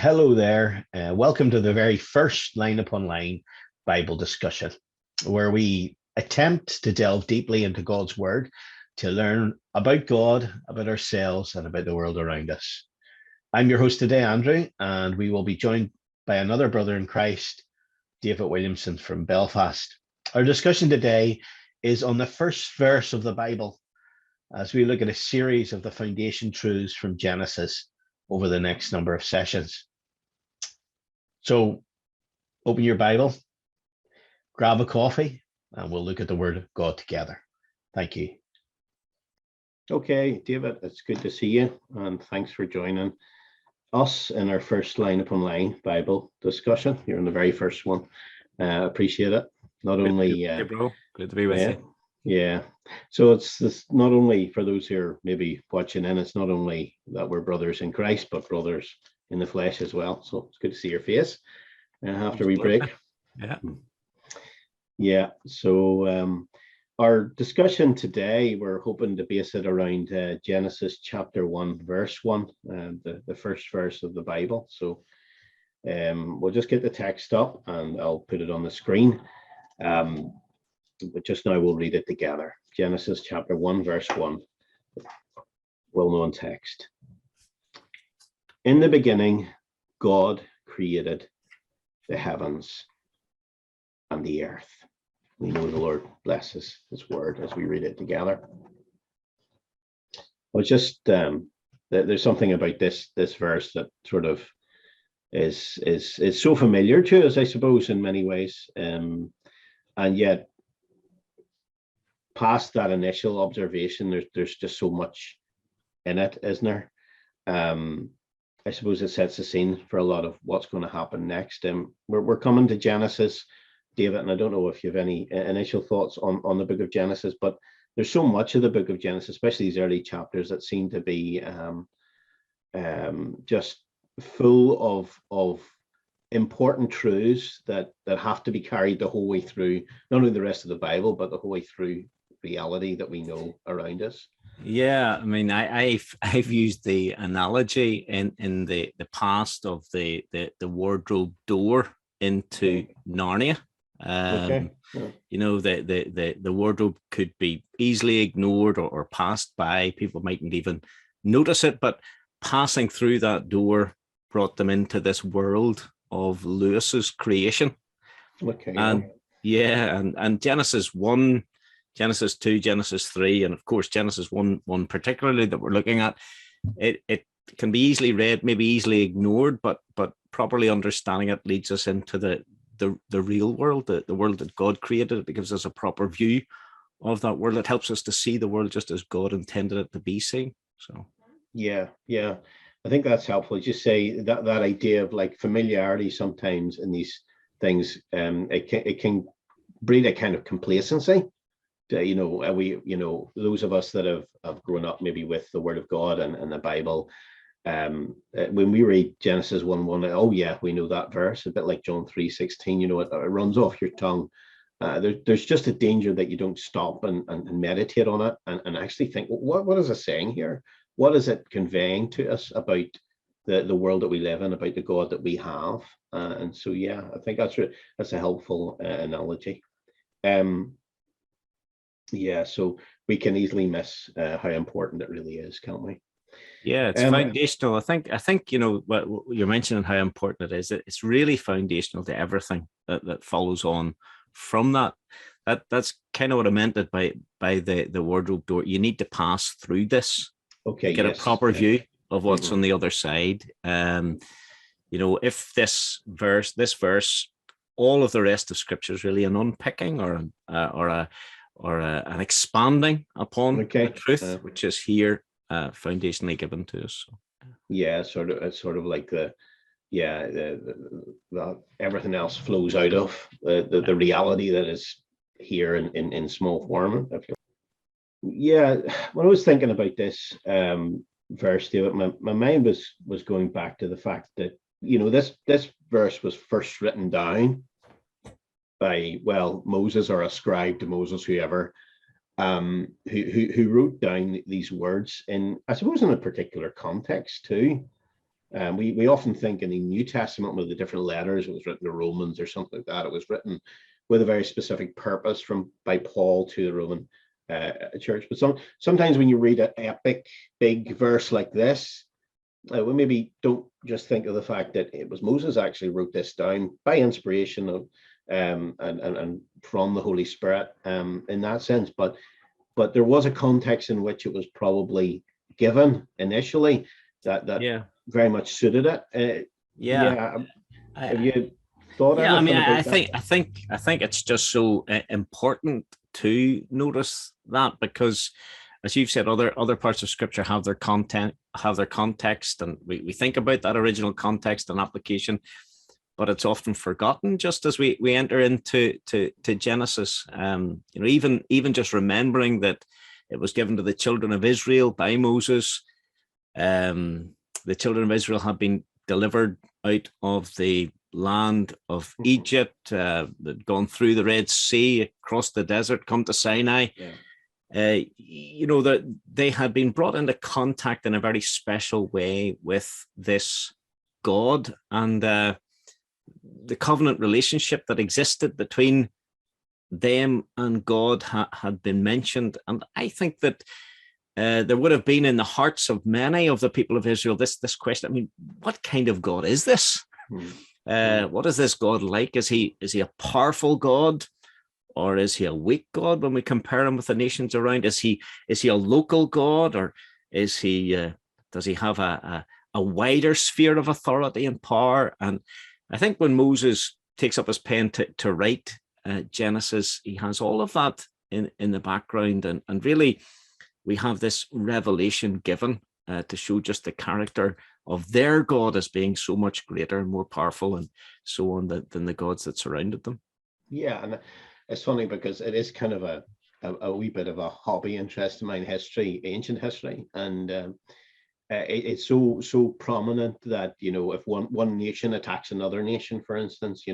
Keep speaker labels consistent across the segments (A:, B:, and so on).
A: Hello there. Welcome to the very first Line Upon Line Bible discussion, where we attempt to delve deeply into God's Word to learn about God, about ourselves, and about the world around us. I'm your host today, Andrew, and we will be joined by another brother in Christ, David Williamson from Belfast. Our discussion today is on the first verse of the Bible, as we look at a series of the foundation truths from Genesis over the next number of sessions. So open your Bible, grab a coffee, and we'll look at the Word of God together. Thank you.
B: Okay, David, it's good to see you, and thanks for joining us in our first Line Upon Line Bible discussion. You're in the very first one. Appreciate it. Not only,
C: hey bro, good to be with you.
B: Yeah. So it's this, not only for those who are maybe watching in, it's not only that we're brothers in Christ, but brothers in the flesh as well. So it's good to see your face after we break. Yeah. So our discussion today, we're hoping to base it around Genesis chapter 1, verse 1, the first verse of the Bible. So we'll just get the text up and I'll put it on the screen. But just now we'll read it together. Genesis chapter 1, verse 1, well-known text. In the beginning, God created the heavens and the earth. We know the Lord blesses his word as we read it together. Well, just there's something about this verse that sort of is so familiar to us, I suppose, in many ways, and yet past that initial observation, there's just so much in it, isn't there? I suppose it sets the scene for a lot of what's going to happen next. We're coming to Genesis, David, and I don't know if you have any initial thoughts on the book of Genesis, but there's so much of the book of Genesis, especially these early chapters, that seem to be just full of important truths that have to be carried the whole way through, not only the rest of the Bible, but the whole way through reality that we know around us.
C: Yeah, I mean, I've used the analogy in the past of the wardrobe door into Narnia.
B: Okay.
C: You know, the wardrobe could be easily ignored or passed by. People mightn't even notice it, but passing through that door brought them into this world of Lewis's creation.
B: Okay.
C: And and Genesis 1, Genesis 2, Genesis 3, and of course Genesis 1 particularly that we're looking at, it can be easily read, maybe easily ignored, but properly understanding it leads us into the real world, the world that God created. It gives us a proper view of that world. It helps us to see the world just as God intended it to be seen. So
B: yeah, I think that's helpful. Just say that idea of like familiarity sometimes in these things, it can breed a kind of complacency. Those of us that have grown up maybe with the Word of God and the Bible, when we read Genesis 1:1, oh yeah, we know that verse, a bit like John 3:16, it runs off your tongue. There's just a danger that you don't stop and meditate on it and actually think, well, what is it saying here? What is it conveying to us about the world that we live in, about the God that we have? And so, yeah, I think that's a helpful analogy. Yeah, so we can easily miss how important it really is, can't we?
C: Yeah, it's foundational. I think what you're mentioning, how important it is. It's really foundational to everything that follows on from that. That's kind of what I meant by the wardrobe door. You need to pass through this.
B: Okay.
C: Get a proper view of what's on the other side. If this verse, all of the rest of Scripture is really an unpicking or an expanding upon the truth, which is here foundationally given to us. So.
B: Yeah, it's sort of like the everything else flows out of the reality that is here in small form. Yeah, when I was thinking about this verse, David, my mind was going back to the fact that this verse was first written down by Moses, or ascribed to Moses, whoever, who wrote down these words in, I suppose, in a particular context too. We often think in the New Testament with the different letters, it was written to Romans or something like that. It was written with a very specific purpose by Paul to the Roman church. But sometimes when you read an epic, big verse like this, we maybe don't just think of the fact that it was Moses actually wrote this down by inspiration of and from the Holy Spirit in that sense. But there was a context in which it was probably given initially that very much suited it. Have you thought?
C: Yeah, I mean,
B: I
C: think it's just so important to notice that, because, as you've said, other parts of Scripture have their content, have their context, and we think about that original context and application, but it's often forgotten just as we enter into Genesis. Even just remembering that it was given to the children of Israel by Moses. The children of Israel have been delivered out of the land of Egypt, gone through the Red Sea, across the desert, come to Sinai. That they had been brought into contact in a very special way with this God, and the covenant relationship that existed between them and God had been mentioned. And I think that there would have been in the hearts of many of the people of Israel this question. I mean, what kind of God is this? What is this God like? Is he a powerful God, or is he a weak God when we compare him with the nations around? Is he a local God, or is he does he have a wider sphere of authority and power? And I think when Moses takes up his pen to write Genesis, he has all of that in the background, and really we have this revelation given to show just the character of their God as being so much greater and more powerful and so on than the gods that surrounded them. Yeah,
B: and it's funny because it is kind of a wee bit of a hobby interest in mine, ancient history, and it's so prominent that, if one nation attacks another nation, for instance,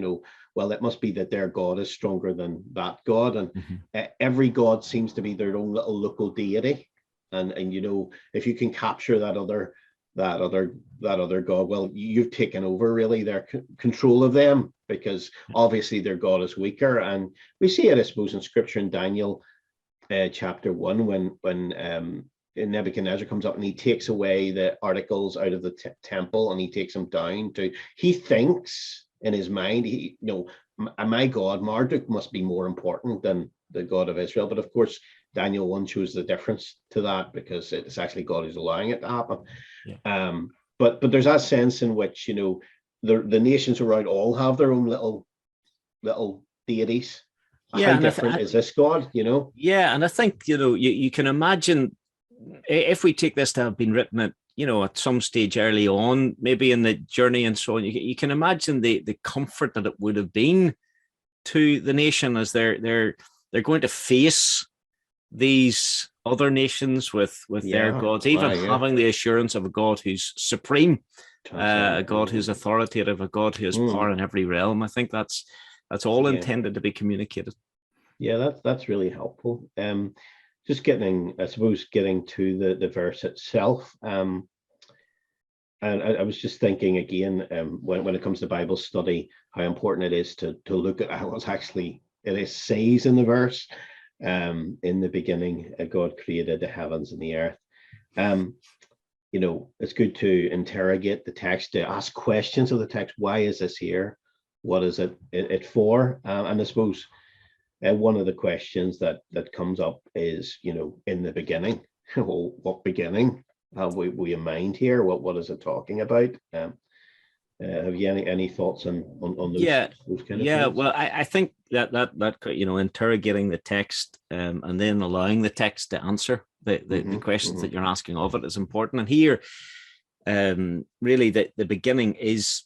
B: well, it must be that their God is stronger than that God, and every God seems to be their own little local deity, and if you can capture that other God, well, you've taken over really their control of them, because obviously their God is weaker. And we see it, I suppose, in Scripture in Daniel chapter 1 when Nebuchadnezzar comes up and he takes away the articles out of the temple, and he takes them down he thinks in his mind, my God Marduk must be more important than the God of Israel. But of course, Daniel 1 shows the difference to that, because it's actually God who's allowing it to happen. But there's that sense in which the nations around all have their own little deities. How different is this God?
C: Yeah, and I think you can imagine, if we take this to have been written at some stage early on, maybe in the journey and so on, you can imagine the comfort that it would have been to the nation as they're going to face these other nations with their gods, even having the assurance of a God who's supreme, a God who's authoritative, a God who has power in every realm. I think that's all intended to be communicated.
B: Yeah, that's really helpful. Just getting to the verse itself. And I was just thinking again, when it comes to Bible study, how important it is to look at how it says in the verse. In the beginning, God created the heavens and the earth. It's good to interrogate the text, to ask questions of the text. Why is this here? What is it for? And I suppose one of the questions that comes up is, in the beginning. Well, what beginning have we in mind here? What is it talking about? Have you any thoughts on those? Those kind of things?
C: Well, I think that interrogating the text and then allowing the text to answer the questions that you're asking of it is important. And here, really, the beginning is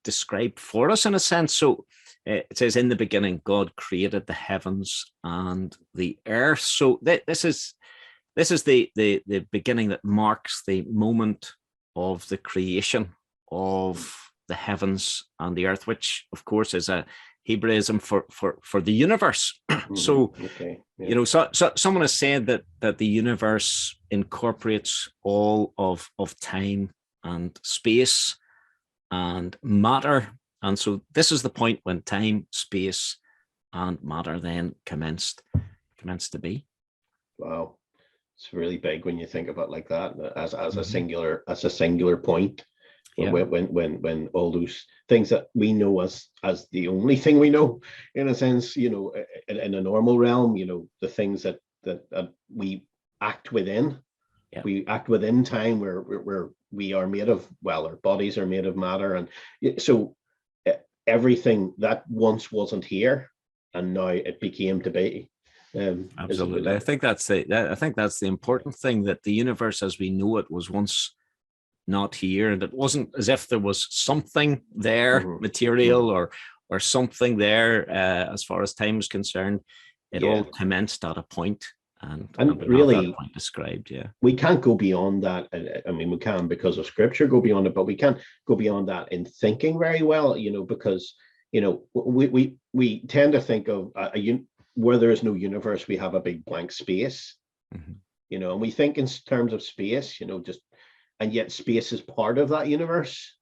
C: described for us in a sense. So it says, "In the beginning, God created the heavens and the earth." So this is the beginning that marks the moment of the creation of the heavens and the earth, which of course is a Hebraism for the universe. So someone has said that the universe incorporates all of time and space and matter. And so this is the point when time, space, and matter then commenced to be.
B: Wow, it's really big when you think about it like that, as a singular point.
C: Yeah.
B: When all those things that we know as the only thing we know, in a sense, in a normal realm, the things that we act within,
C: Yeah.
B: we act within time, where we are made of, well, our bodies are made of matter, and so everything that once wasn't here and now it became to be.
C: Absolutely. I think that's the important thing, that the universe as we know it was once not here, and it wasn't as if there was something there, material or something there as far as time is concerned. It all commenced at a point, and
B: really
C: that point described. Yeah,
B: we can't go beyond that. I mean, we can, because of scripture, go beyond it, but we can't go beyond that in thinking very well, because we tend to think of where there is no universe, we have a big blank space, and we think in terms of space, and yet space is part of that universe.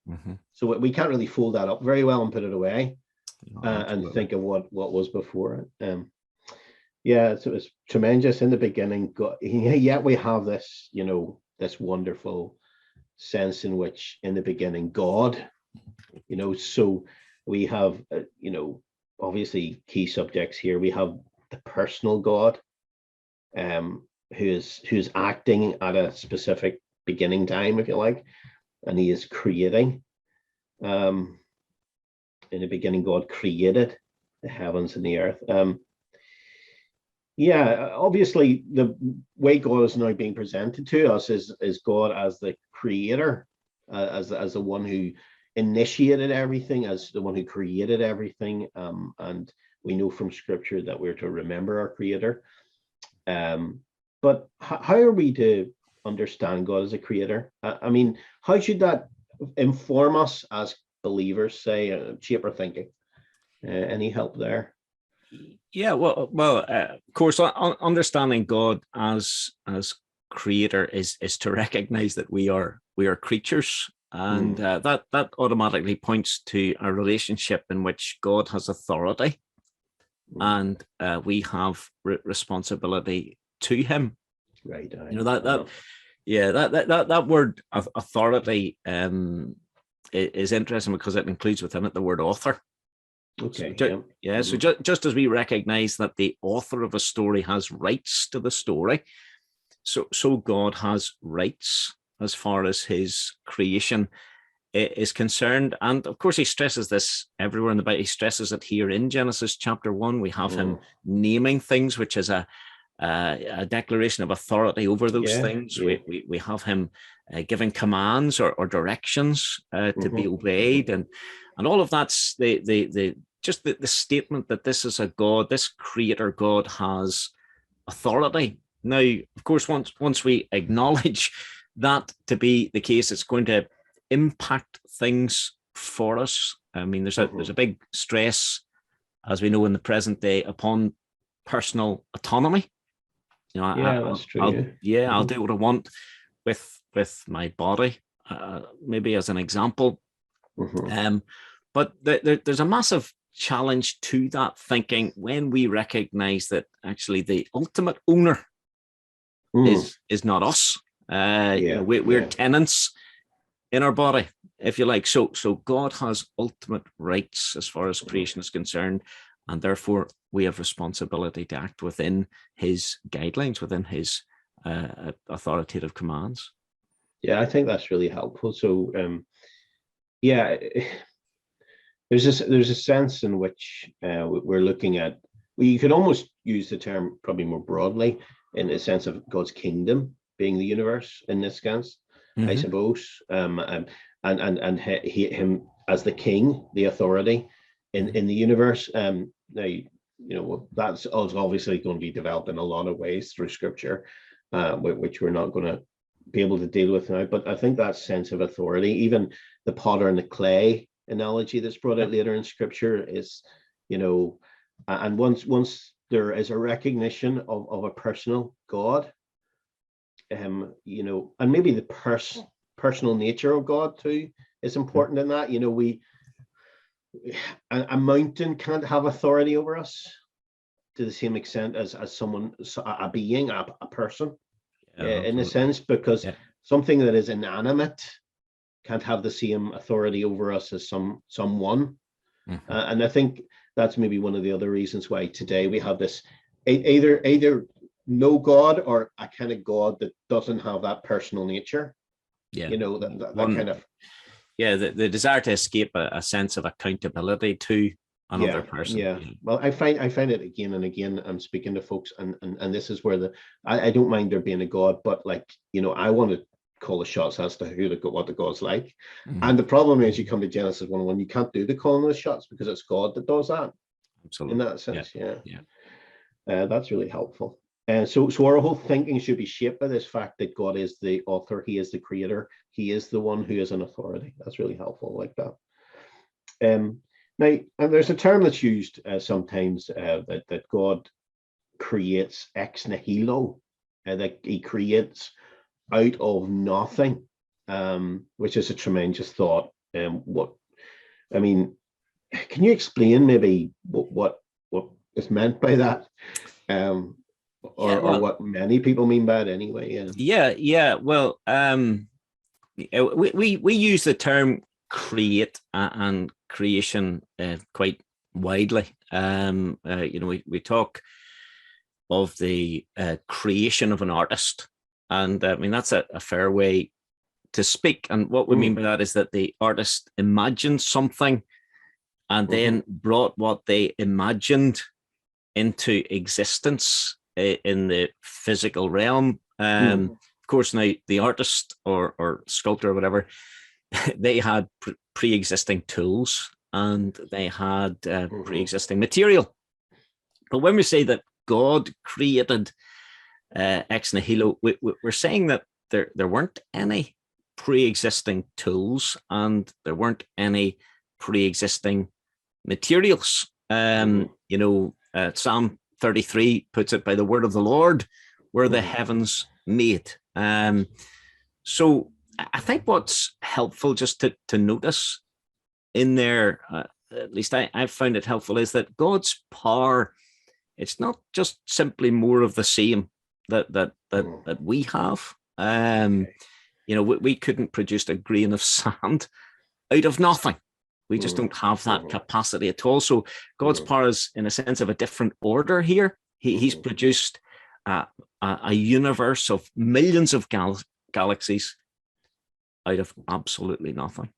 B: So we can't really fold that up very well and put it away, and think of what was before it. So it's tremendous in the beginning. Yet we have this, this wonderful sense in which in the beginning God, so we have, obviously key subjects here. We have the personal God, who's acting at a specific beginning time, if you like, and he is creating. In the beginning, God created the heavens and the earth. Obviously, the way God is now being presented to us is God as the creator, as the one who initiated everything, as the one who created everything. And we know from scripture that we're to remember our creator. But how are we to understand God as a creator? I mean, how should that inform us as believers, say, shape our thinking? Any help there?
C: Yeah, well, of course, understanding God as creator is to recognize that we are creatures, and that automatically points to a relationship in which God has authority, and we have responsibility to Him.
B: Right.
C: That word authority is interesting because it includes within it the word author.
B: Okay.
C: So just as we recognize that the author of a story has rights to the story, so God has rights as far as his creation is concerned. And of course, he stresses this everywhere in the Bible. He stresses it here in Genesis chapter 1. We have him naming things, which is a declaration of authority over those things. We have him giving commands or directions to be obeyed, and all of that's the statement that this is a God, this creator God has authority. Now, of course, once we acknowledge that to be the case, it's going to impact things for us. I mean, there's a big stress, as we know in the present day, upon personal autonomy.
B: That's true.
C: I'll do what I want with my body, maybe as an example. But there's a massive challenge to that thinking when we recognize that actually the ultimate owner is not us. We're tenants in our body, if you like. So God has ultimate rights as far as creation is concerned, and therefore we have responsibility to act within his guidelines, within his authoritative commands.
B: Yeah, I think that's really helpful. So, there's a sense in which we're looking at. Well, you could almost use the term probably more broadly in the sense of God's kingdom being the universe in this sense, I suppose, and him as the king, the authority in the universe. Now, that's obviously going to be developed in a lot of ways through scripture, which we're not going to be able to deal with now. But I think that sense of authority, even the potter and the clay analogy that's brought out later in scripture, is, and once there is a recognition of a personal God, and maybe the personal nature of God too is important in that. A mountain can't have authority over us to the same extent as someone, a being, a person, in a sense, because something that is inanimate can't have the same authority over us as someone. And I think that's maybe one of the other reasons why today we have this either no God or a kind of God that doesn't have that personal nature. That kind of
C: the desire to escape a sense of accountability to another person.
B: Well, I find it again and again. I'm speaking to folks, and this is where I don't mind there being a God, but I want to call the shots as to what the God's like. And the problem is, you come to Genesis 1:1, you can't do the calling of the shots because it's God that does that.
C: Absolutely.
B: In that sense, that's really helpful. And so our whole thinking should be shaped by this fact that God is the author, He is the creator, He is the one who is an authority. That's really helpful, like that. Now, and there's a term that's used sometimes that God creates ex nihilo, that He creates out of nothing, which is a tremendous thought. Can you explain maybe what is meant by that? Or what many people mean by it anyway.
C: Well, we use the term create and creation quite widely. We talk of the creation of an artist, and that's a fair way to speak. And what we mean by that is that the artist imagined something and then brought what they imagined into existence in the physical realm. Of course, now the artist or sculptor or whatever, they had pre-existing tools and they had pre-existing material. But when we say that God created ex nihilo, we're saying that there weren't any pre-existing tools and there weren't any pre-existing materials. Psalm 33 puts it, by the word of the Lord were the heavens made. So I think what's helpful just to notice in there, at least I've found it helpful, is that God's power, it's not just simply more of the same that we have. We couldn't produce a grain of sand out of nothing. We just don't have that capacity at all. So God's power is, in a sense, of a different order here. He's produced a universe of millions of galaxies out of absolutely nothing.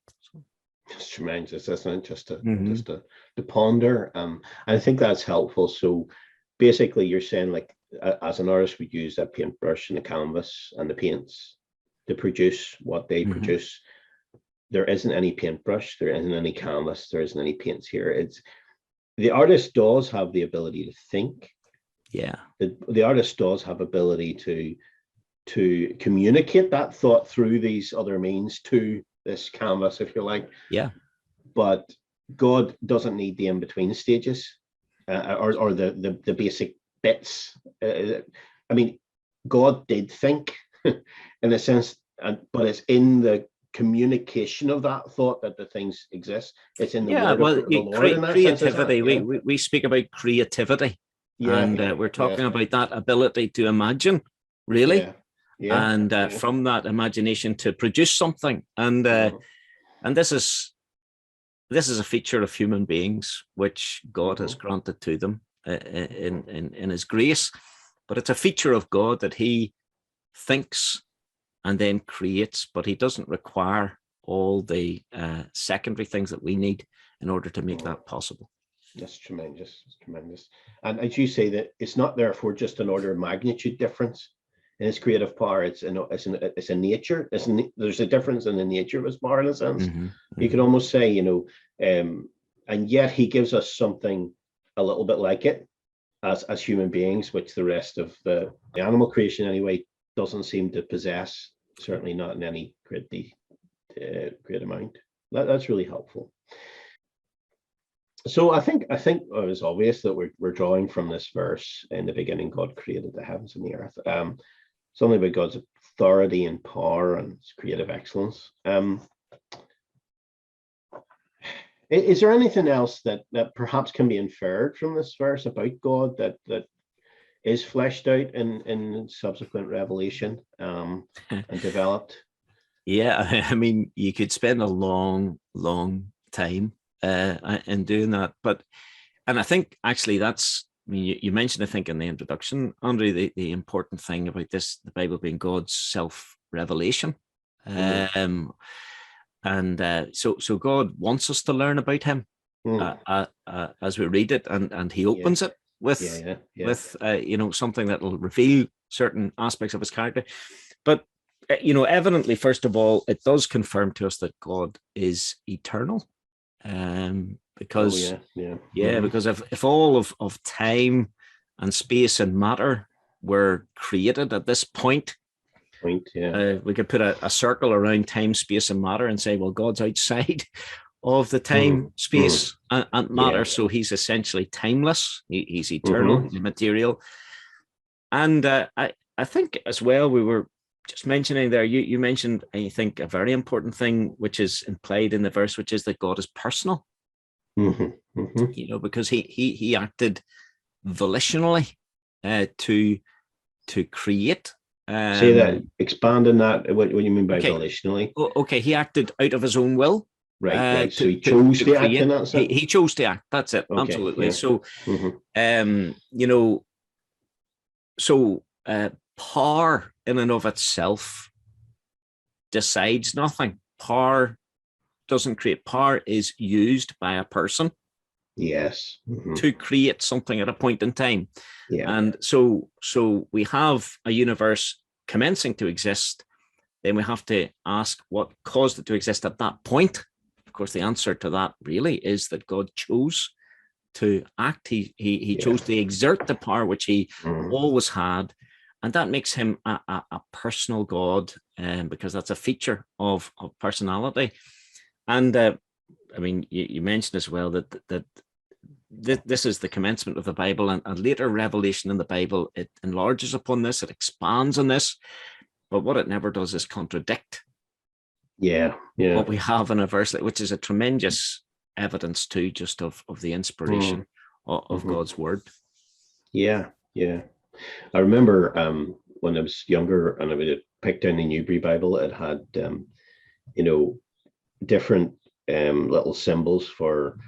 B: It's tremendous, isn't it? Just to ponder. I think that's helpful. So basically, you're saying, like, as an artist, we use a paintbrush and a canvas and the paints to produce what they produce. There isn't any paintbrush, there isn't any canvas, there isn't any paints here. The artist does have the ability to think.
C: Yeah.
B: The artist does have ability to communicate that thought through these other means to this canvas, if you like.
C: Yeah.
B: But God doesn't need the in-between stages or the basic bits. God did think in a sense, but it's in the communication of that thought that the things exist. It's in the word of the Lord.
C: Creativity. We speak about creativity, and we're talking about that ability to imagine, really, and from that imagination to produce something. And this is a feature of human beings which God has granted to them in His grace. But it's a feature of God that He thinks and then creates, but He doesn't require all the secondary things that we need in order to make that possible.
B: That's tremendous. It's tremendous. And as you say, that it's not therefore just an order of magnitude difference in His creative power. It's a nature. There's a difference in the nature of His power, in a sense. You could almost say, and yet He gives us something a little bit like it as human beings, which the rest of the animal creation anyway doesn't seem to possess, certainly not in any great amount. That's really helpful. So I think it was obvious that we're drawing from this verse, in the beginning God created the heavens and the earth. Something about God's authority and power and its creative excellence. Is there anything else that perhaps can be inferred from this verse about God that is fleshed out in subsequent revelation and developed?
C: Yeah, I mean, you could spend a long time in doing that, and I think actually that's. I mean, you mentioned, I think, in the introduction, Andre, the important thing about this, the Bible being God's self-revelation. So God wants us to learn about him as we read it, and he opens it with something that will reveal certain aspects of his character. But evidently, first of all, it does confirm to us that God is eternal. Because because if all of time and space and matter were created at this point, we could put a circle around time, space, and matter and say, well, God's outside of the time, space, and matter, so he's essentially timeless. He's eternal, he's immaterial. And I think as well, we were just mentioning there, you mentioned, I think, a very important thing which is implied in the verse, which is that God is personal. Because he acted volitionally to create.
B: Say that, expand on that. What do you mean by volitionally?
C: Okay, he acted out of his own will.
B: Right. So he chose to act in that sense?
C: He chose to act. That's it. Okay, absolutely. Yeah. So, power in and of itself decides nothing. Power doesn't create. Power is used by a person to create something at a point in time. And so we have a universe commencing to exist. Then we have to ask what caused it to exist at that point. Of course, the answer to that really is that God chose to act. He chose to exert the power which he always had, and that makes him a personal God, because that's a feature of personality. And I mean, you mentioned as well that this is the commencement of the Bible, and later revelation in the Bible, it enlarges upon this, it expands on this, but what it never does is contradict what we have in a verse, which is a tremendous evidence too, just of the inspiration of God's word. I
B: remember when I was younger and I would pick down the Newbury Bible, it had different little symbols for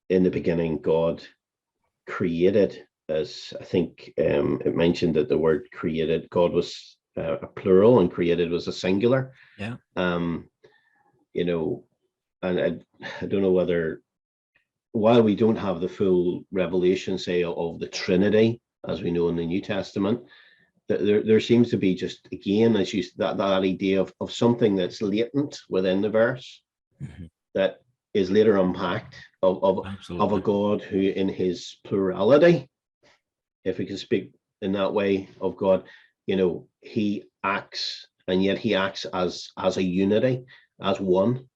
B: in the beginning God created, as I think it mentioned that the word created, God was a plural and created was a singular. And I don't know whether, while we don't have the full revelation, say, of the Trinity as we know in the New Testament, there seems to be just, again, as you that idea of something that's latent within the verse that is later unpacked of a God who, in his plurality, if we can speak in that way of God, he acts, and yet he acts as a unity, as one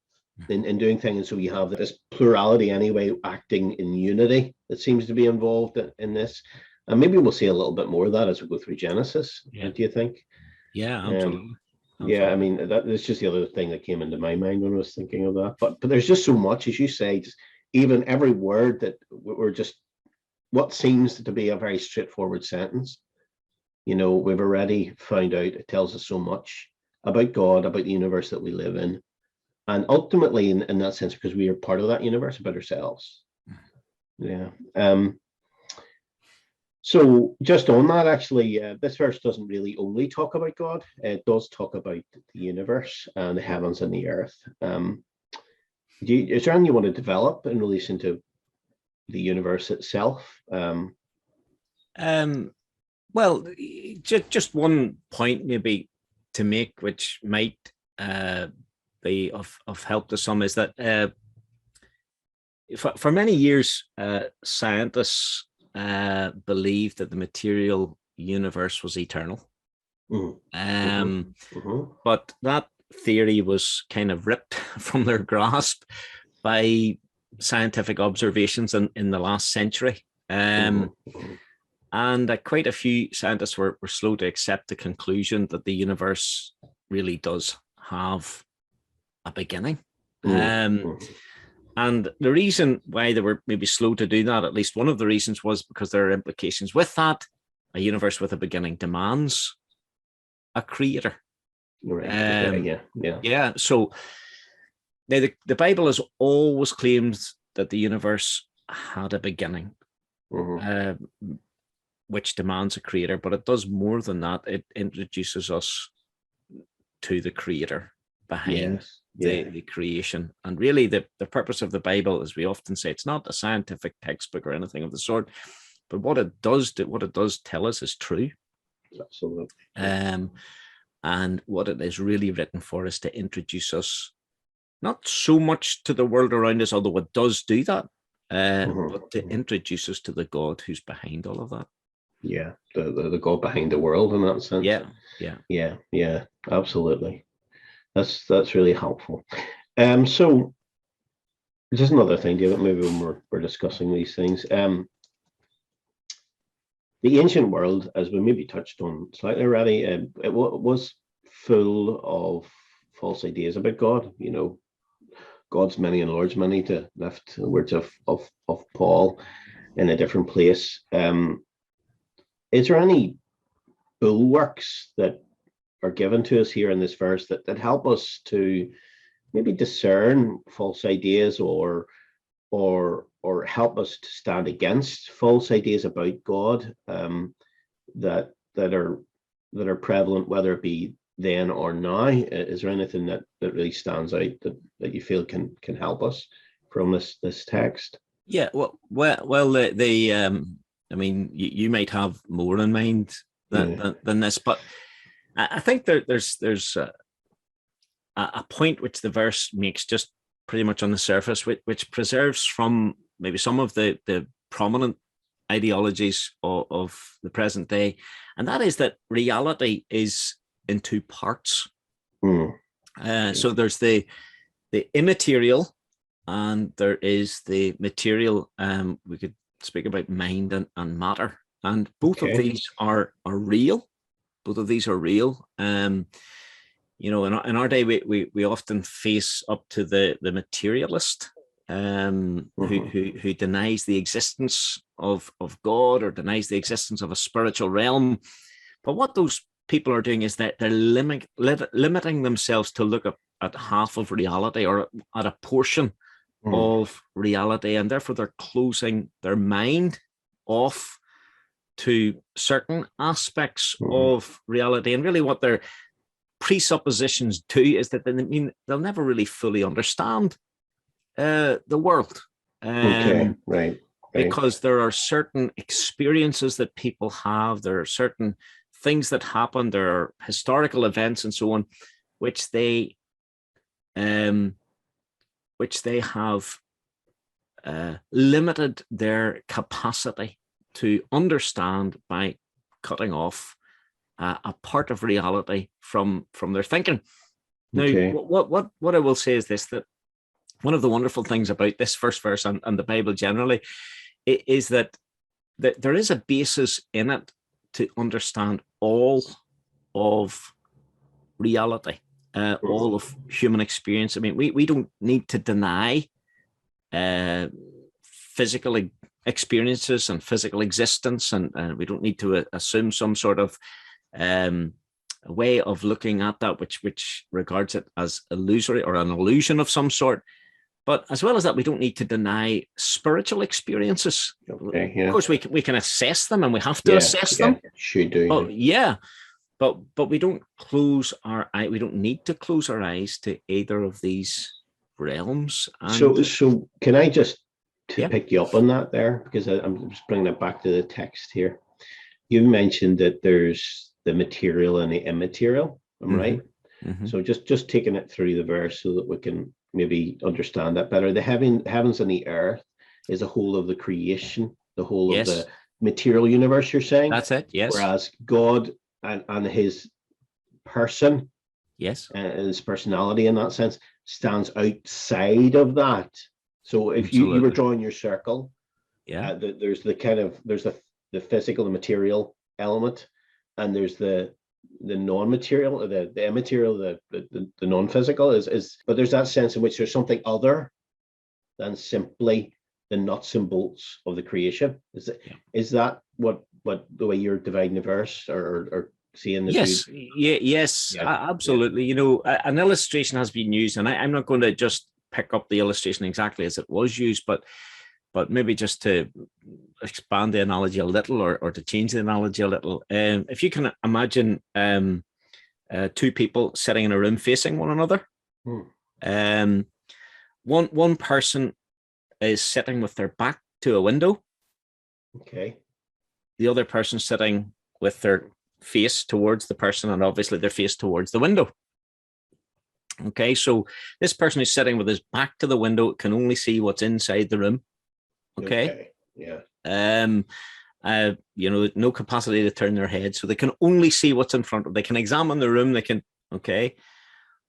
B: in doing things. And so you have this plurality anyway, acting in unity, that seems to be involved in this. And maybe we'll see a little bit more of that as we go through Genesis. Do you think?
C: Yeah, absolutely.
B: I mean, that's just the other thing that came into my mind when I was thinking of that. But there's just so much, as you say, just even every word that we're just, what seems to be a very straightforward sentence, we've already found out it tells us so much about God, about the universe that we live in. And ultimately, in that sense, because we are part of that universe, about ourselves. So just on that, actually, this verse doesn't really only talk about God. It does talk about the universe and the heavens and the earth. Is there anything you want to develop in relation to the universe itself?
C: Well, just one point maybe to make, which might be of help to some, is that for many years, scientists believed that the material universe was eternal. But that theory was kind of ripped from their grasp by scientific observations in the last century. And quite a few scientists were slow to accept the conclusion that the universe really does have a beginning. And the reason why they were maybe slow to do that, at least one of the reasons, was because there are implications with that. A universe with a beginning demands a creator.
B: Right.
C: Yeah. So the Bible has always claimed that the universe had a beginning, which demands a creator, but it does more than that. It introduces us to the creator behind the creation. And really the purpose of the Bible, as we often say, it's not a scientific textbook or anything of the sort, but what it does tell us is true.
B: Absolutely.
C: And what it is really written for is to introduce us not so much to the world around us, although it does do that, but to introduce us to the God who's behind all of that.
B: Yeah, the God behind the world in that sense. Yeah, absolutely. That's really helpful. So just another thing, David, maybe when we're discussing these things. The ancient world, as we maybe touched on slightly already, it was full of false ideas about God. You know, God's many and Lord's many, to lift the words of Paul in a different place. Is there any bulwarks that are given to us here in this verse that help us to maybe discern false ideas or help us to stand against false ideas about God that are prevalent, whether it be then or now? Is there anything that really stands out that you feel can help us from this text?
C: Yeah, well, I mean, you might have more in mind than this, but I think there's a point which the verse makes just pretty much on the surface, which preserves from maybe some of the prominent ideologies of the present day, and that is that reality is in two parts. So there's the immaterial, and there is the material. We could speak about mind and matter, and both of these are real. Both of these are real. You know, in our day, we often face up to the materialist who denies the existence of God or denies the existence of a spiritual realm. But what those people are doing is that they're limiting themselves to look at half of reality or at a portion of reality, and therefore they're closing their mind off to certain aspects of reality. And really what their presuppositions do is that they'll never really fully understand the world.
B: Right.
C: Because there are certain experiences that people have, there are certain things that happen, there are historical events and so on, which they have limited their capacity to understand by cutting off a part of reality from their thinking. Now, what I will say is this, that one of the wonderful things about this first verse and the Bible generally is that there is a basis in it to understand all of reality, all of human experience. I mean, we don't need to deny physical experiences and physical existence, and we don't need to assume some sort of way of looking at that which regards it as illusory or an illusion of some sort. But as well as that, we don't need to deny spiritual experiences. Of course, we can assess them, and we have to assess them.
B: Should do.
C: But we don't close our eye. We don't need to close our eyes to either of these realms. And
B: so can I just pick you up on that there, because I'm just bringing it back to the text here. You mentioned that there's the material and the immaterial. I'm right. So just taking it through the verse so that we can maybe understand that better. The heavens and the earth is a whole of the creation, the whole of the material universe, you're saying?
C: That's it, yes.
B: Whereas God and his person, and his personality in that sense, stands outside of that. So if you were drawing your circle, there's the the physical, the material element, and there's the non-material, the immaterial, the non-physical but there's that sense in which there's something other than simply the nuts and bolts of the creation. Is that what the way you're dividing the verse or seeing the
C: yes
B: two?
C: yes absolutely. You know, an illustration has been used, and I'm not going to just pick up the illustration exactly as it was used, but maybe just to expand the analogy a little, or to change the analogy a little. If you can imagine two people sitting in a room facing one another. One person is sitting with their back to a window.
B: Okay.
C: The other person sitting with their face towards the person, and obviously their face towards the window. Okay, so this person who's sitting with his back to the window can only see what's inside the room. Okay.
B: Yeah.
C: You know, no capacity to turn their head, so they can only see what's in front of them. They can examine the room, okay,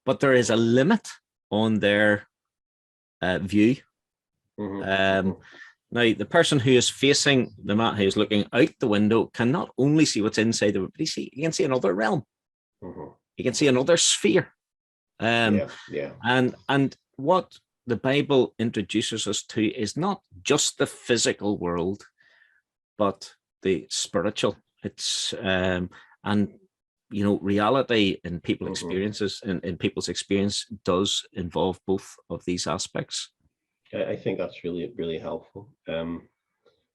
C: but there is a limit on their view. Now, the person who is facing the mat, who is looking out the window, can not only see what's inside the room, but he can see another realm. He can see another sphere. And what the Bible introduces us to is not just the physical world, but the spiritual. It's and you know, reality in people's experiences, in people's experience, does involve both of these aspects.
B: I think that's really, really helpful. You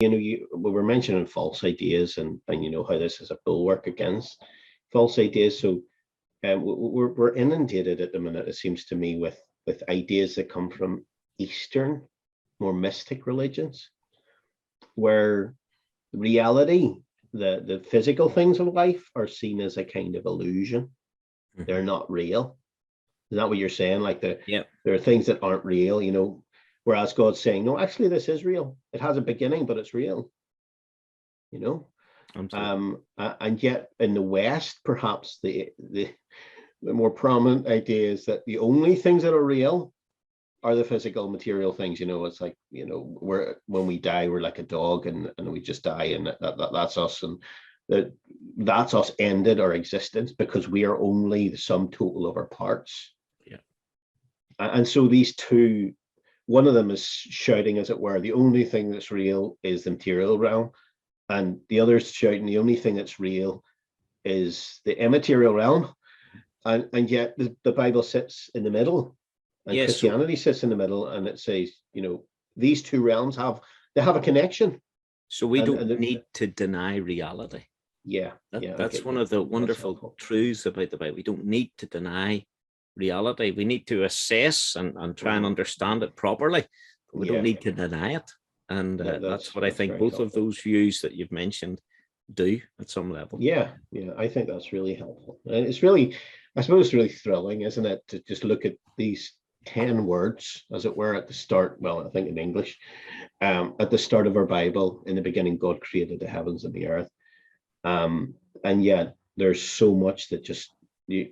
B: know, we were mentioning false ideas, and you know how this is a bulwark against false ideas. So we're inundated at the minute, it seems to me, with ideas that come from Eastern, more mystic religions, where reality, the physical things of life, are seen as a kind of illusion. They're not real. Is that what you're saying? Like there are things that aren't real, you know, whereas God's saying, no, actually this is real. It has a beginning, but it's real. You know? And yet in the West, perhaps the more prominent idea is that the only things that are real are the physical material things. You know, it's like, you know, when we die, we're like a dog, and we just die, and that's us, and that's us ended our existence because we are only the sum total of our parts. And so these two, one of them is shouting, as it were, the only thing that's real is the material realm, and the other's shouting, the only thing that's real is the immaterial realm. And yet the Bible sits in the middle, and Christianity sits in the middle, and it says, you know, these two realms have a connection.
C: So we don't need to deny reality. That's one of the wonderful truths about the Bible. We don't need to deny reality. We need to assess and try and understand it properly, but we don't need to deny it. And that's what I think both of those views that you've mentioned do at some level. I think that's really helpful. And it's really, I suppose, really thrilling, isn't it, to just look at these 10 words, as it were, at the start. Well, I think in English, at the start of our Bible, in the beginning, God created the heavens and the earth. And yet there's so much that just a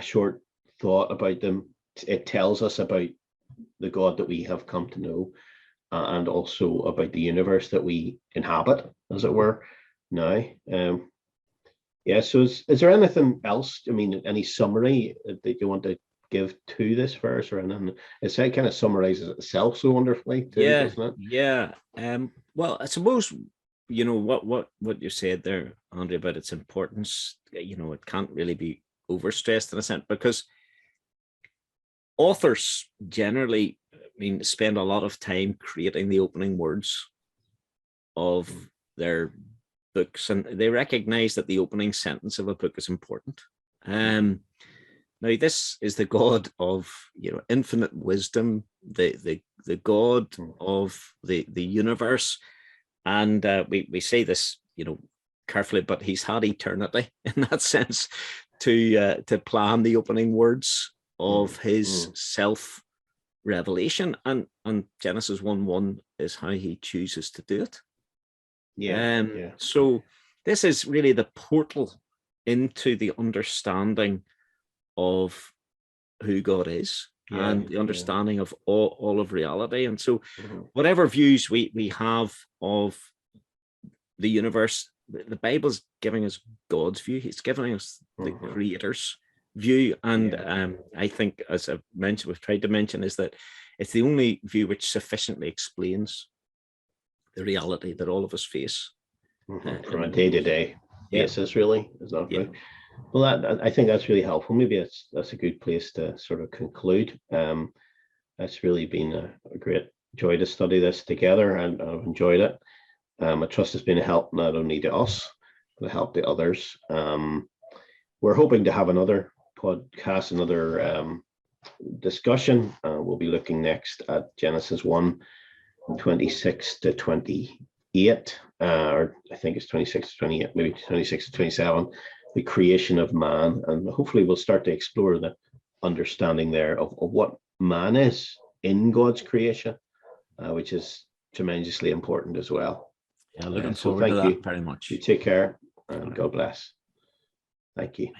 C: short thought about them, it tells us about the God that we have come to know, and also about the universe that we inhabit, as it were, now. So is there anything else, I mean, any summary that you want to give to this verse, or anything? It kind of summarizes itself so wonderfully too, doesn't it? Well, I suppose, you know, what you said there, Andre, about its importance, you know, it can't really be overstressed in a sense, because authors generally, I mean, spend a lot of time creating the opening words of their books, and they recognize that the opening sentence of a book is important. Now, this is the God of, you know, infinite wisdom, the God of the universe, and we say this, you know, carefully, but he's had eternity in that sense to plan the opening words of his self revelation, and Genesis 1:1 is how he chooses to do it. So this is really the portal into the understanding of who God is, and the understanding of all of reality. And so whatever views we have of the universe. The Bible's giving us God's view. He's giving us the Creator's view, and I think, as I've mentioned, we've tried to mention, is that it's the only view which sufficiently explains the reality that all of us face
B: from a day-to-day basis. Really, is that right? Well, I think that's really helpful. Maybe that's a good place to sort of conclude. It's really been a great joy to study this together, and I've enjoyed it. I trust it's been a help not only to us, but a help to others. We're hoping to have another podcast, another discussion. We'll be looking next at Genesis 1:26 to 28, or I think it's 26 to 28, maybe 26 to 27, the creation of man. And hopefully we'll start to explore the understanding there of what man is in God's creation, which is tremendously important as well.
C: Yeah, looking forward to that very much.
B: You take care, and God bless. Thank you.